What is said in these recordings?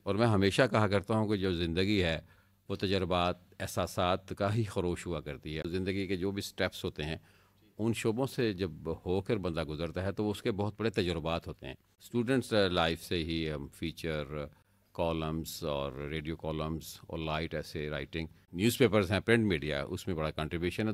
اور میں ہمیشہ کہا کرتا ہوں کہ جو زندگی ہے وہ تجربات احساسات کا ہی خروش ہوا کرتی ہے. زندگی کے جو بھی سٹیپس ہوتے ہیں ان شعبوں سے جب ہو کر بندہ گزرتا ہے تو اس کے بہت بڑے تجربات ہوتے ہیں. اسٹوڈنٹس لائف سے ہی ہم فیچر کالمز اور ریڈیو کالمز اور لائٹ ایسے رائٹنگ نیوز پیپرز ہیں پرنٹ میڈیا اس میں بڑا کنٹریبیوشن ہے.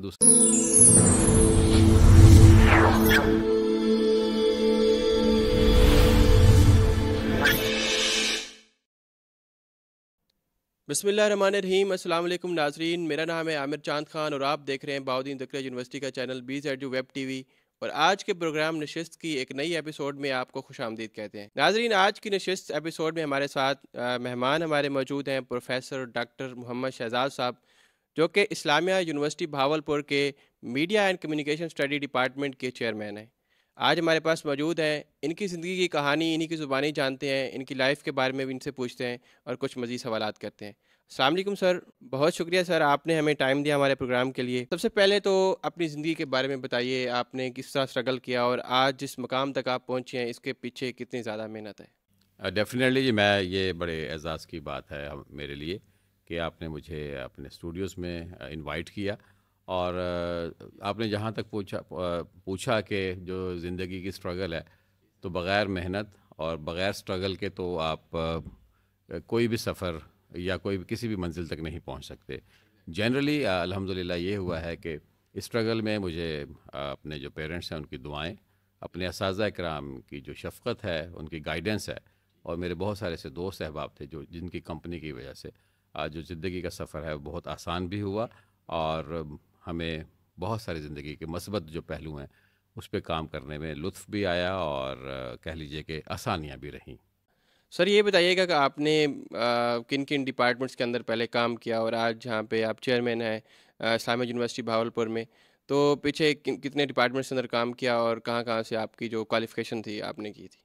بسم اللہ الرحمن الرحیم. السلام علیکم ناظرین, میرا نام ہے عامر چاند خان اور آپ دیکھ رہے ہیں بہاؤالدین ذکریہ یونیورسٹی کا channel BZU web T V. اور آج کے پروگرام نشست کی ایک نئی ایپیسوڈ میں آپ کو خوش آمدید کہتے ہیں. ناظرین, آج کی نشست ایپیسوڈ میں ہمارے ساتھ مہمان ہمارے موجود ہیں پروفیسر ڈاکٹر محمد شہزاد صاحب, جو کہ اسلامیہ یونیورسٹی بہاولپور کے media and communication study department کے چیئرمین ہیں. آج ہمارے پاس موجود ہیں. ان کی زندگی کی کہانی انہی کی زبانی جانتے ہیں, ان کی لائف کے بارے میں بھی ان سے پوچھتے ہیں اور کچھ مزید سوالات کرتے ہیں. السلام علیکم سر. بہت شکریہ سر, آپ نے ہمیں ٹائم دیا ہمارے پروگرام کے لیے. سب سے پہلے تو اپنی زندگی کے بارے میں بتائیے, آپ نے کس طرح اسٹرگل کیا اور آج جس مقام تک آپ پہنچے ہیں اس کے پیچھے کتنی زیادہ محنت ہے. ڈیفینیٹلی میں یہ بڑے اعزاز کی بات ہے میرے لیے کہ آپ نے مجھے اپنے اسٹوڈیوز میں انوائٹ کیا. اور آپ نے جہاں تک پوچھا کہ جو زندگی کی اسٹرگل ہے تو بغیر محنت اور بغیر اسٹرگل کے تو آپ کوئی بھی سفر یا کوئی بھی کسی بھی منزل تک نہیں پہنچ سکتے. جنرلی الحمدللہ یہ ہوا ہے کہ اسٹرگل میں مجھے اپنے جو پیرنٹس ہیں ان کی دعائیں, اپنے اساتذہ کرام کی جو شفقت ہے, ان کی گائیڈنس ہے, اور میرے بہت سارے ایسے دوست احباب تھے جن کی کمپنی کی وجہ سے آج جو زندگی کا سفر ہے وہ بہت آسان بھی ہوا اور ہمیں بہت ساری زندگی کے مثبت جو پہلو ہیں اس پہ کام کرنے میں لطف بھی آیا اور کہہ لیجئے کہ آسانیاں بھی رہیں. سر یہ بتائیے گا کہ آپ نے کن کن ڈپارٹمنٹس کے اندر پہلے کام کیا اور آج جہاں پہ آپ چیئرمین ہیں اسلامیہ یونیورسٹی بہاولپور میں, تو پیچھے کتنے ڈپارٹمنٹس کے اندر کام کیا اور کہاں کہاں سے آپ کی جو کوالیفیکیشن تھی آپ نے کی تھی.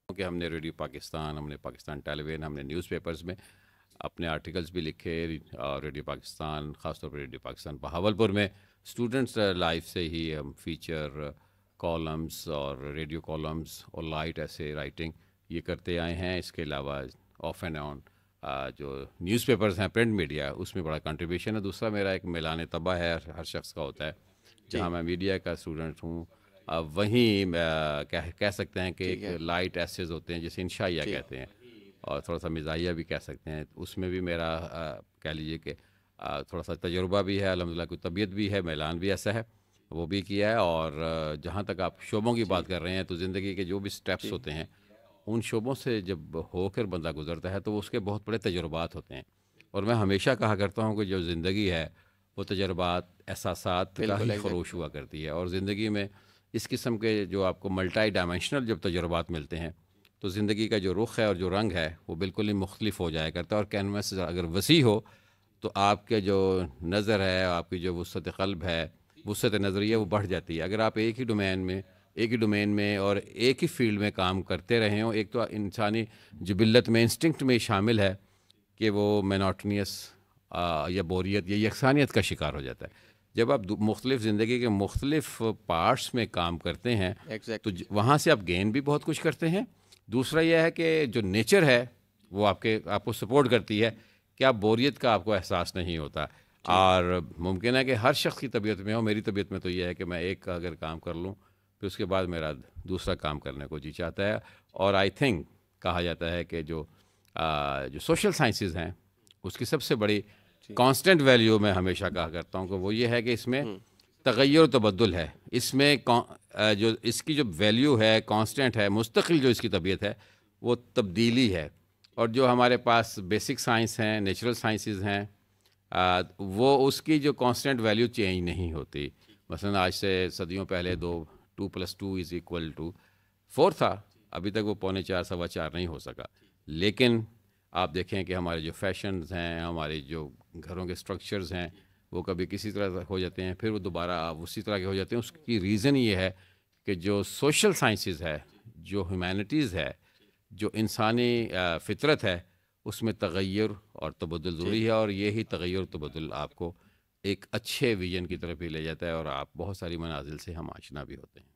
کہ ہم نے ریڈیو پاکستان, ہم نے پاکستان ٹیلی ویژن, ہم نے نیوز پیپرز میں اپنے آرٹیکلز بھی لکھے. اور ریڈیو پاکستان, خاص طور پر ریڈیو پاکستان بہاولپور میں اسٹوڈنٹس لائف سے ہی ہم فیچر کالمز اور ریڈیو کالمز اور لائٹ ایسے رائٹنگ یہ کرتے آئے ہیں. اس کے علاوہ آف اینڈ آن جو نیوز پیپرز ہیں پرنٹ میڈیا اس میں بڑا کنٹریبیوشن ہے. دوسرا میرا ایک میلان طبع ہے, ہر شخص کا ہوتا ہے. جہاں میں میڈیا کا اسٹوڈنٹ ہوں وہیں کہہ سکتے ہیں کہ ایک لائٹ ایسیز ہوتے ہیں جسے انشائیہ کہتے ہیں, اور تھوڑا سا مزاحیہ بھی کہہ سکتے ہیں. اس میں بھی میرا کہہ لیجئے کہ تھوڑا سا تجربہ بھی ہے, الحمدللہ کوئی طبیعت بھی ہے, میلان بھی ایسا ہے وہ بھی کیا ہے. اور جہاں تک آپ شعبوں کی بات کر رہے ہیں تو زندگی کے جو بھی سٹیپس ہوتے ہیں ان شعبوں سے جب ہو کر بندہ گزرتا ہے تو اس کے بہت بڑے تجربات ہوتے ہیں. اور میں ہمیشہ کہا کرتا ہوں کہ جو زندگی ہے وہ تجربات احساسات کا ہی خروش ہوا کرتی ہے. اور زندگی میں اس قسم کے جو آپ کو ملٹائی ڈائمینشنل جب تجربات ملتے ہیں تو زندگی کا جو رخ ہے اور جو رنگ ہے وہ بالکل ہی مختلف ہو جایا کرتا ہے. اور کینوس اگر وسیع ہو تو آپ کے جو نظر ہے, آپ کی جو وسعت قلب ہے, وسعت نظریہ وہ بڑھ جاتی ہے. اگر آپ ایک ہی ڈومین میں اور ایک ہی فیلڈ میں کام کرتے رہے ہوں, ایک تو انسانی جبلت میں انسٹنکٹ میں شامل ہے کہ وہ مینوٹنیس یا بوریت یا یکسانیت کا شکار ہو جاتا ہے. جب آپ مختلف زندگی کے مختلف پارٹس میں کام کرتے ہیں تو وہاں سے آپ گین بھی بہت کچھ کرتے ہیں. دوسرا یہ ہے کہ جو نیچر ہے وہ آپ کو سپورٹ کرتی ہے کہ آپ بوریت کا آپ کو احساس نہیں ہوتا. اور ممکن ہے کہ ہر شخص کی طبیعت میں ہو, میری طبیعت میں تو یہ ہے کہ میں ایک کا اگر کام کر لوں پھر اس کے بعد میرا دوسرا کام کرنے کو جی چاہتا ہے. اور آئی تھنک کہا جاتا ہے کہ جو سوشل سائنسز ہیں اس کی سب سے بڑی کانسٹنٹ ویلیو میں ہمیشہ کہا کرتا ہوں کہ وہ یہ ہے کہ اس میں تغیر و تبدل ہے. اس میں جو اس کی جو ویلیو ہے, کانسٹنٹ ہے, مستقل جو اس کی طبیعت ہے وہ تبدیلی ہے. اور جو ہمارے پاس بیسک سائنس ہیں, نیچرل سائنسز ہیں, وہ اس کی جو کانسٹنٹ ویلیو چینج نہیں ہوتی. مثلا آج سے صدیوں پہلے 2+2=4 تھا, ابھی تک وہ 3.25 4.25 نہیں ہو سکا. لیکن آپ دیکھیں کہ ہمارے جو فیشنز ہیں, ہمارے جو گھروں کے سٹرکچرز ہیں وہ کبھی کسی طرح ہو جاتے ہیں, پھر وہ دوبارہ اسی طرح کے ہو جاتے ہیں. اس کی ریزن یہ ہے کہ جو سوشل سائنسز ہے, جو ہیومینٹیز ہے, جو انسانی فطرت ہے, اس میں تغیر اور تبدل ضروری ہے. اور یہی تغیر و تبدل آپ کو ایک اچھے ویژن کی طرف ہی لے جاتا ہے اور آپ بہت ساری منازل سے ہم آشنا بھی ہوتے ہیں.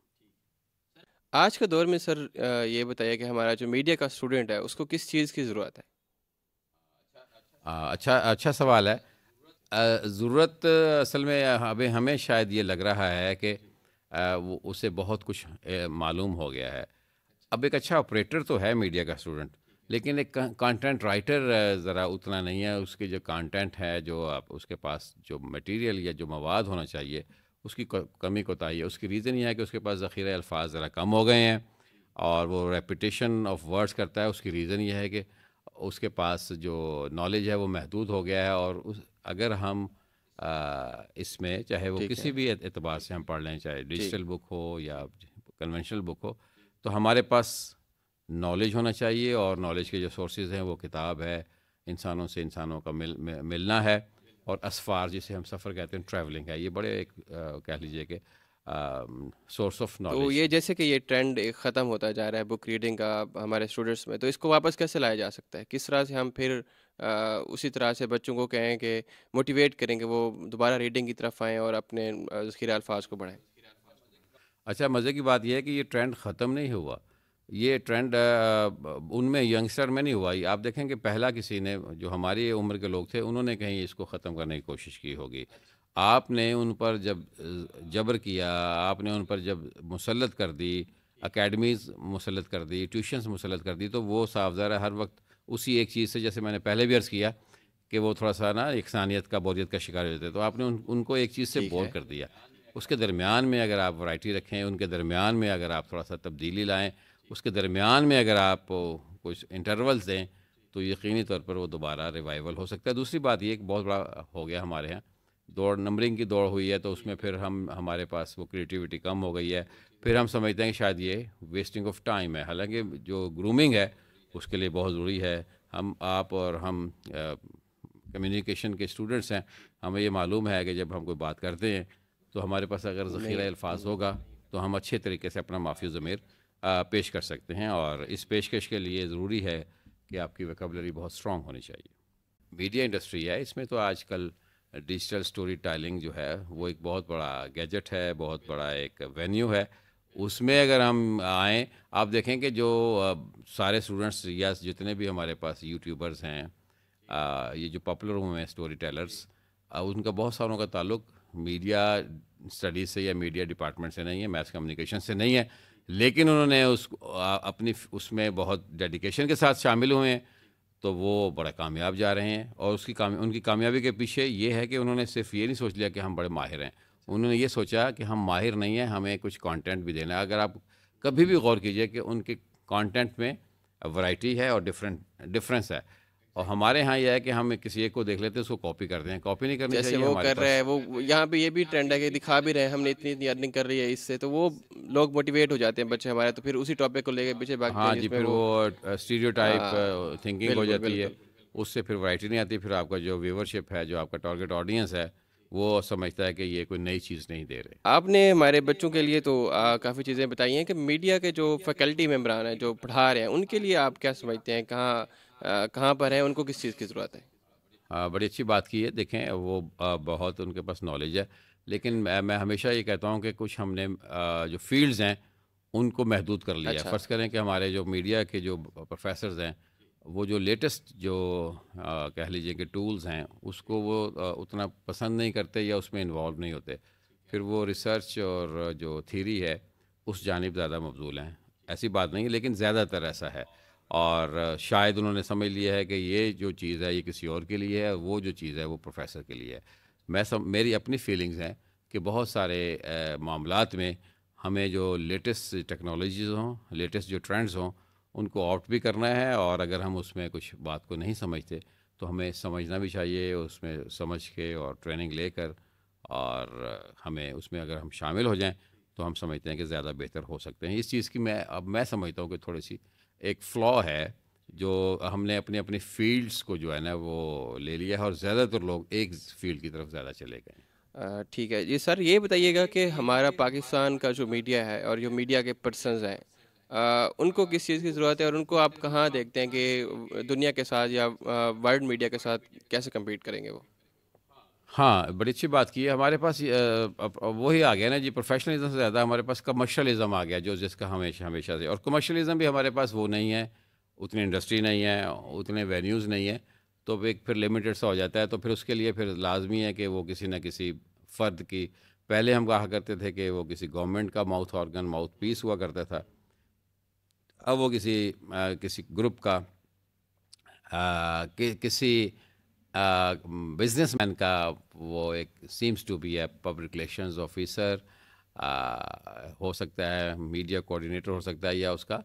آج کے دور میں سر یہ بتائیے کہ ہمارا جو میڈیا کا اسٹوڈنٹ ہے اس کو کس چیز کی ضرورت ہے. اچھا سوال ہے. ضرورت اصل میں ابھی ہمیں شاید یہ لگ رہا ہے کہ وہ اسے بہت کچھ معلوم ہو گیا ہے. اب ایک اچھا آپریٹر تو ہے میڈیا کا اسٹوڈنٹ، لیکن ایک کانٹینٹ رائٹر ذرا اتنا نہیں ہے. اس کی جو کانٹینٹ ہے، جو آپ اس کے پاس جو مٹیریل یا جو مواد ہونا چاہیے، اس کی کمی کوتاہی ہے. اس کی ریزن یہ ہے کہ اس کے پاس ذخیرہ الفاظ ذرا کم ہو گئے ہیں، اور وہ ریپیٹیشن آف ورڈز کرتا ہے. اس کی ریزن یہ ہے کہ اس کے پاس جو نالج ہے وہ محدود ہو گیا ہے. اور اگر ہم اس میں چاہے وہ ٹھیک ہے. کسی بھی اعتبار سے ہم پڑھ لیں، چاہے جی ڈیجیٹل بک ہو یا کنونشنل بک ہو، تو ہمارے پاس نالج ہونا چاہیے. اور نالج کے جو سورسز ہیں وہ کتاب ہے، انسانوں سے انسانوں کا ملنا ہے، اور اسفار جسے ہم سفر کہتے ہیں، ٹریولنگ ہے. یہ بڑے ایک کہہ لیجئے کہ سورس آف تو نالج. یہ جیسے کہ یہ ٹرینڈ ایک ختم ہوتا جا رہا ہے بک ریڈنگ کا ہمارے اسٹوڈنٹس میں، تو اس کو واپس کیسے لایا جا سکتا ہے؟ کس طرح سے ہم پھر اسی طرح سے بچوں کو کہیں کہ موٹیویٹ کریں کہ وہ دوبارہ ریڈنگ کی طرف آئیں اور اپنے ذخیرہ الفاظ کو بڑھائیں؟ اچھا، مزے کی بات یہ ہے کہ یہ ٹرینڈ ختم نہیں ہوا. یہ ٹرینڈ ان میں ینگسٹر میں نہیں ہوا. یہ آپ دیکھیں کہ پہلا کسی نے، جو ہماری عمر کے لوگ تھے، انہوں نے کہیں اس کو ختم کرنے کی کوشش کی ہوگی. آپ نے ان پر جب جبر کیا، آپ نے ان پر جب مسلط کر دی، اکیڈمیز مسلط کر دی، ٹیوشنز مسلط کر دی، تو وہ صاف ظاہر ہے ہر وقت اسی ایک چیز سے، جیسے میں نے پہلے بھی عرض کیا کہ وہ تھوڑا سا نا یکسانیت کا، بوریت کا شکار ہو جاتے. تو آپ نے ان کو ایک چیز سے ٹھیک بور ہے. کر دیا. اس کے درمیان میں اگر آپ ورائٹی رکھیں، ان کے درمیان میں اگر آپ تھوڑا سا تبدیلی لائیں، اس کے درمیان میں اگر آپ کچھ انٹرولز دیں، تو یقینی طور پر وہ دوبارہ ریوائیول ہو سکتا ہے. دوسری بات یہ کہ بہت بڑا ہو گیا ہمارے ہاں دوڑ، نمبرنگ کی دوڑ ہوئی ہے، تو اس میں پھر ہمارے پاس وہ کریٹیوٹی کم ہو گئی ہے. پھر ہم سمجھتے ہیں کہ شاید یہ ویسٹنگ آف ٹائم ہے، حالانکہ جو گرومنگ ہے اس کے لیے بہت ضروری ہے. آپ اور ہم کمیونیکیشن کے اسٹوڈنٹس ہیں، ہمیں یہ معلوم ہے کہ جب ہم کوئی بات کرتے ہیں تو ہمارے پاس اگر ذخیرہ الفاظ ہوگا تو ہم اچھے طریقے سے اپنا مافی ضمیر پیش کر سکتے ہیں. اور اس پیشکش کے لیے ضروری ہے کہ آپ کی ویکیبلری بہت اسٹرانگ ہونی چاہیے. میڈیا انڈسٹری ہے، اس میں تو آج کل ڈیجیٹل سٹوری ٹیلنگ جو ہے وہ ایک بہت بڑا گیجٹ ہے، بہت بڑا ایک وینیو ہے. اس میں اگر ہم آئیں، آپ دیکھیں کہ جو سارے اسٹوڈنٹس یا جتنے بھی ہمارے پاس یوٹیوبرز ہیں، یہ جو پاپولر ہوئے ہیں اسٹوری ٹیلرز، ان کا بہت ساروں کا تعلق میڈیا اسٹڈیز سے یا میڈیا ڈپارٹمنٹ سے نہیں ہے، میس کمیونیکیشن سے نہیں ہے، لیکن انہوں نے اپنی اس میں بہت ڈیڈیکیشن کے ساتھ شامل ہوئے ہیں، تو وہ بڑا کامیاب جا رہے ہیں. اور ان کی کامیابی کے پیچھے یہ ہے کہ انہوں نے صرف یہ نہیں سوچ لیا کہ ہم بڑے ماہر ہیں، انہوں نے یہ سوچا کہ ہم ماہر نہیں ہیں، ہمیں کچھ کانٹینٹ بھی دینا ہے. اگر آپ کبھی بھی غور کیجئے کہ ان کے کانٹینٹ میں ورائٹی ہے اور ڈفرینس ہے. اور ہمارے ہاں یہ ہے کہ ہم کسی ایک کو دیکھ لیتے ہیں، اس کو کاپی کرتے ہیں. کاپی نہیں کرنی جیسے چاہیے وہ ہمارے کر رہے ہیں، پاس. وہ یہاں پہ یہ بھی ٹرینڈ ہے کہ دکھا بھی رہے ہیں ہم نے اتنی اتنی ارننگ کر رہی ہے اس سے، تو وہ لوگ موٹیویٹ ہو جاتے ہیں بچے ہمارے، تو پھر اسی ٹاپک کو لے کے پیچھے بھاگتے ہاں ہیں جی، جس میں پھر وہ اسٹیریو ٹائپ ہاں تھنکنگ ہو بالکل جاتی ہے. بالکل. اس سے پھر ورائٹی نہیں آتی. پھر آپ کا جو ویورشپ ہے، جو آپ کا ٹارگیٹ آڈینس ہے، وہ سمجھتا ہے کہ یہ کوئی نئی چیز نہیں دے رہے. آپ نے ہمارے بچوں کے لیے تو کافی چیزیں بتائی ہیں کہ میڈیا کے جو فیکلٹی ممبران ہیں جو پڑھا رہے ہیں، ان کے لیے آپ کیا سمجھتے ہیں، کہاں پر ہیں، ان کو کس چیز کی ضرورت ہے؟ بڑی اچھی بات کی ہے. دیکھیں وہ بہت ان کے پاس نالج ہے، لیکن میں ہمیشہ یہ کہتا ہوں کہ کچھ ہم نے جو فیلڈز ہیں ان کو محدود کر لیا ہے. اچھا. فرض کریں کہ ہمارے جو میڈیا کے جو پروفیسرز ہیں، وہ جو لیٹسٹ جو کہہ لیجئے کہ ٹولز ہیں، اس کو وہ اتنا پسند نہیں کرتے یا اس میں انوالو نہیں ہوتے. پھر وہ ریسرچ اور جو تھیری ہے اس جانب زیادہ مبذول ہیں. ایسی بات نہیں ہے، لیکن زیادہ تر ایسا ہے. اور شاید انہوں نے سمجھ لیا ہے کہ یہ جو چیز ہے یہ کسی اور کے لیے ہے، وہ جو چیز ہے وہ پروفیسر کے لیے ہے. میری اپنی فیلنگز ہیں کہ بہت سارے معاملات میں ہمیں جو لیٹسٹ ٹیکنالوجیز ہوں، لیٹسٹ جو ٹرینڈز ہوں، ان کو آپٹ بھی کرنا ہے. اور اگر ہم اس میں کچھ بات کو نہیں سمجھتے تو ہمیں سمجھنا بھی چاہیے، اس میں سمجھ کے اور ٹریننگ لے کر، اور ہمیں اس میں اگر ہم شامل ہو جائیں تو ہم سمجھتے ہیں کہ زیادہ بہتر ہو سکتے ہیں. اس چیز کی میں سمجھتا ہوں کہ تھوڑی سی ایک فلا ہے، جو ہم نے اپنی فیلڈز کو جو ہے نا وہ لے لیا ہے، اور زیادہ تر لوگ ایک فیلڈ کی طرف زیادہ چلے گئے ہیں. ٹھیک ہے جی سر، یہ بتائیے گا کہ ہمارا پاکستان کا جو میڈیا ہے اور جو میڈیا کے پرسنز ہیں، ان کو کس چیز کی ضرورت ہے، اور ان کو آپ کہاں دیکھتے ہیں کہ دنیا کے ساتھ یا ورلڈ میڈیا کے ساتھ کیسے کمپیٹ کریں گے وہ؟ ہاں، بڑی اچھی بات کی ہے. ہمارے پاس وہی آ گیا نا جی، پروفیشنلزم سے زیادہ ہمارے پاس کمرشلزم آ گیا، جس کا ہمیشہ سے. اور کمرشلزم بھی ہمارے پاس وہ نہیں ہے، اتنی انڈسٹری نہیں ہے، اتنے وینیوز نہیں ہیں. تو ایک پھر لمیٹڈ سا ہو جاتا ہے، تو پھر اس کے لیے پھر لازمی ہے کہ وہ کسی نہ کسی فرد کی، پہلے ہم کہا کرتے تھے کہ وہ کسی گورنمنٹ کا ماؤتھ آرگن، ماؤتھ پیس ہوا کرتا تھا، اب وہ کسی گروپ کا، کسی بزنس مین کا، وہ ایک seems to be a public relations officer ہو سکتا ہے، میڈیا کوآرڈینیٹر ہو سکتا ہے، یا اس کا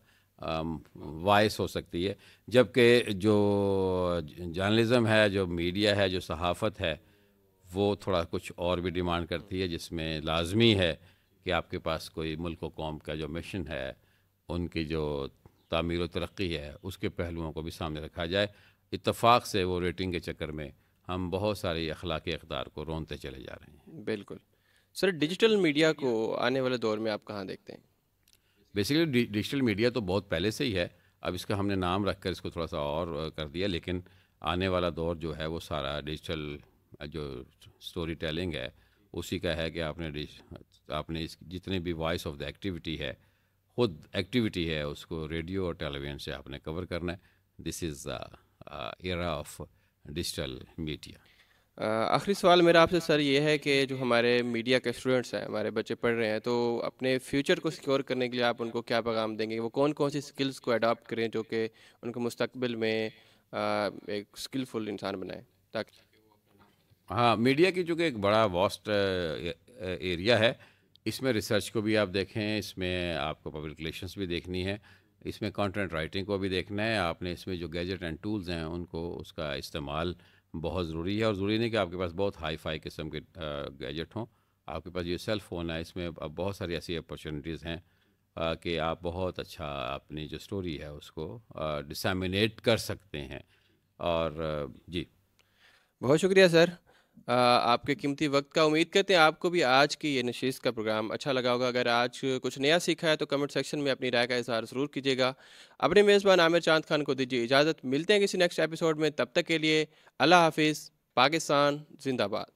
وائس ہو سکتی ہے. جبکہ جو جرنلزم ہے، جو میڈیا ہے، جو صحافت ہے، وہ تھوڑا کچھ اور بھی ڈیمانڈ کرتی ہے، جس میں لازمی ہے کہ آپ کے پاس کوئی ملک و قوم کا جو مشن ہے، ان کی جو تعمیر و ترقی ہے، اس کے پہلوؤں کو بھی سامنے رکھا جائے. اتفاق سے وہ ریٹنگ کے چکر میں ہم بہت ساری اخلاقی اقدار کو رونتے چلے جا رہے ہیں. بالکل. سر ڈیجیٹل میڈیا کو آنے والے دور میں آپ کہاں دیکھتے ہیں؟ بیسیکلی ڈیجیٹل میڈیا تو بہت پہلے سے ہی ہے، اب اس کا ہم نے نام رکھ کر اس کو تھوڑا سا اور کر دیا، لیکن آنے والا دور جو ہے وہ سارا ڈیجیٹل جو سٹوری ٹیلنگ ہے اسی کا ہے، کہ آپ نے جتنی بھی وائس آف دا ایکٹیویٹی ہے، خود ایکٹیویٹی ہے، اس کو ریڈیو اور ٹیلی ویژن سے آپ نے کور کرنا ہے. دس از ایرا آف ڈیجیٹل میڈیا. آخری سوال میرا آپ سے سر یہ ہے کہ جو ہمارے میڈیا کے اسٹوڈنٹس ہیں، ہمارے بچے پڑھ رہے ہیں، تو اپنے فیوچر کو سیکیور کرنے کے لیے آپ ان کو کیا پیغام دیں گے؟ وہ کون کون سی سکلز کو اڈاپٹ کریں جو کہ ان کو مستقبل میں ایک اسکلفل انسان بنائیں، تاکہ ہاں، میڈیا کی چونکہ ایک بڑا واسٹ ایریا ہے، اس میں ریسرچ کو بھی آپ دیکھیں، اس میں آپ کو پبلک ریلیشنس بھی دیکھنی ہے، اس میں کانٹینٹ رائٹنگ کو بھی دیکھنا ہے. آپ نے اس میں جو گیجٹ اینڈ ٹولز ہیں ان کو، اس کا استعمال بہت ضروری ہے، اور ضروری نہیں کہ آپ کے پاس بہت ہائی فائی قسم کے گیجٹ ہوں. آپ کے پاس یہ سیل فون ہے، اس میں اب بہت ساری ایسی اپرچونیٹیز ہیں کہ آپ بہت اچھا اپنی جو سٹوری ہے اس کو ڈسیمینیٹ کر سکتے ہیں. اور جی، بہت شکریہ سر آپ کے قیمتی وقت کا. امید کرتے ہیں آپ کو بھی آج کی یہ نشست کا پروگرام اچھا لگا ہوگا. اگر آج کچھ نیا سیکھا ہے تو کمنٹ سیکشن میں اپنی رائے کا اظہار ضرور کیجیے گا. اپنے میزبان عامر چاند خان کو دیجیے اجازت. ملتے ہیں کسی نیکسٹ ایپیسوڈ میں، تب تک کے لیے اللہ حافظ. پاکستان زندہ باد.